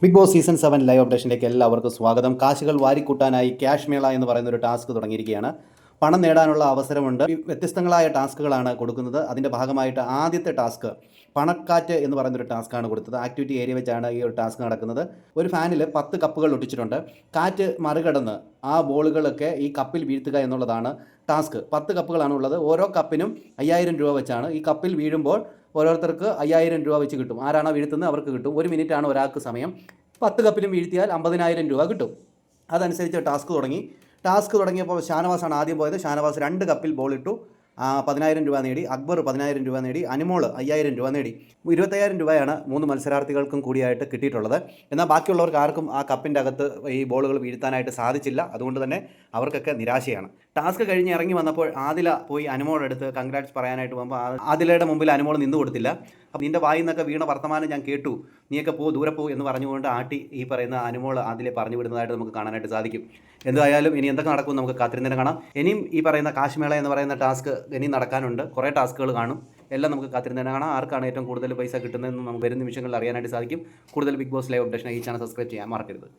Big boss season 7 live അപ്ഡേഷനിലേക്ക് എല്ലാവർക്കും സ്വാഗതം. കാശുകൾ വാരിക്കൂട്ടാനായി cash മേള എന്ന് പറയുന്ന ഒരു ടാസ്ക് തുടങ്ങിയിരിക്കുകയാണ്. പണം നേടാനുള്ള അവസരമുണ്ട്. വ്യത്യസ്തങ്ങളായ ടാസ്കുകളാണ് കൊടുക്കുന്നത്. അതിൻ്റെ ഭാഗമായിട്ട് ആദ്യത്തെ ടാസ്ക് പണക്കാറ്റ് എന്ന് പറയുന്നൊരു ടാസ്ക്കാണ് കൊടുത്തത്. ആക്ടിവിറ്റി ഏരിയ വെച്ചാണ് ഈ ഒരു ടാസ്ക് നടക്കുന്നത്. ഒരു ഫാനിൽ 10 കപ്പുകൾ ഒട്ടിച്ചിട്ടുണ്ട്. കാറ്റ് മറികടന്ന് ആ ബോളുകളൊക്കെ ഈ കപ്പിൽ വീഴ്ത്തുക എന്നുള്ളതാണ് ടാസ്ക്. 10 കപ്പുകളാണ് ഉള്ളത്. ഓരോ കപ്പിനും 5000 രൂപ വെച്ചാണ്. ഈ കപ്പിൽ വീഴുമ്പോൾ ഓരോരുത്തർക്ക് 5000 രൂപ വെച്ച് കിട്ടും. ആരാണോ വീഴ്ത്തുന്നത് അവർക്ക് കിട്ടും. 1 മിനിറ്റാണ് ഒരാൾക്ക് സമയം. 10 കപ്പിലും വീഴ്ത്തിയാൽ 50000 രൂപ കിട്ടും. അതനുസരിച്ച് ടാസ്ക് തുടങ്ങിയപ്പോൾ ഷാനവാസാണ് ആദ്യം പോയത്. ഷാനവാസ് 2 കപ്പിൽ ബോളിട്ടു, 10000 രൂപ നേടി. അക്ബർ 10000 രൂപ നേടി. അനുമോൾ 5000 രൂപ നേടി. 25000 രൂപയാണ് 3 മത്സരാർത്ഥികൾക്കും കൂടിയായിട്ട് കിട്ടിയിട്ടുള്ളത്. എന്നാൽ ബാക്കിയുള്ളവർക്ക് ആർക്കും ആ കപ്പിൻ്റെ അകത്ത് ഈ ബോളുകൾ വീഴ്ത്താനായിട്ട് സാധിച്ചില്ല. അതുകൊണ്ട് തന്നെ അവർക്കൊക്കെ നിരാശയാണ്. ടാസ്ക് കഴിഞ്ഞ് ഇറങ്ങി വന്നപ്പോൾ ആദില പോയി അനുമോളുടെ അടുത്ത് കൺഗ്രാറ്റ്സ് പറയാനായിട്ട് പോകുമ്പോൾ ആദിലയുടെ മുമ്പിൽ അനുമോൾ നിന്നു കൊടുത്തില്ല. അപ്പോൾ നിൻ്റെ വായിൽ നിന്നൊക്കെ വീണ വർത്തമാനം ഞാൻ കേട്ടു, നീയൊക്കെ ദൂരെ പോ എന്ന് പറഞ്ഞുകൊണ്ട് ആട്ടി ഈ പറയുന്ന അനുമോൾ ആദിലെ പറഞ്ഞു വിടുന്നതായിട്ട് നമുക്ക് കാണാനായിട്ട് സാധിക്കും. എന്തായാലും ഇനി എന്തൊക്കെ നടക്കും നമുക്ക് കാത്തിരുന്നതിന് കാണാം. ഇനിയും ഈ പറയുന്ന കാശ് മേള എന്ന് പറയുന്ന ടാസ്ക് ഇനിയും നടക്കാനുണ്ട്. കുറേ ടാസ്കുകൾ കാണും. എല്ലാം നമുക്ക് കാത്തിരുന്നതിന് കാണാം. ആർക്കാണ് ഏറ്റവും കൂടുതൽ പൈസ കിട്ടുന്നതെന്ന് നമുക്ക് വരും നിമിഷങ്ങളിൽ അറിയാനായിട്ട് സാധിക്കും. കൂടുതൽ ബിഗ് ബോസ് ലൈവ് അപ്ഡേഷൻ ഈ ചാനൽ സബ്സ്ക്രൈബ് ചെയ്യാൻ മറക്കരുത്.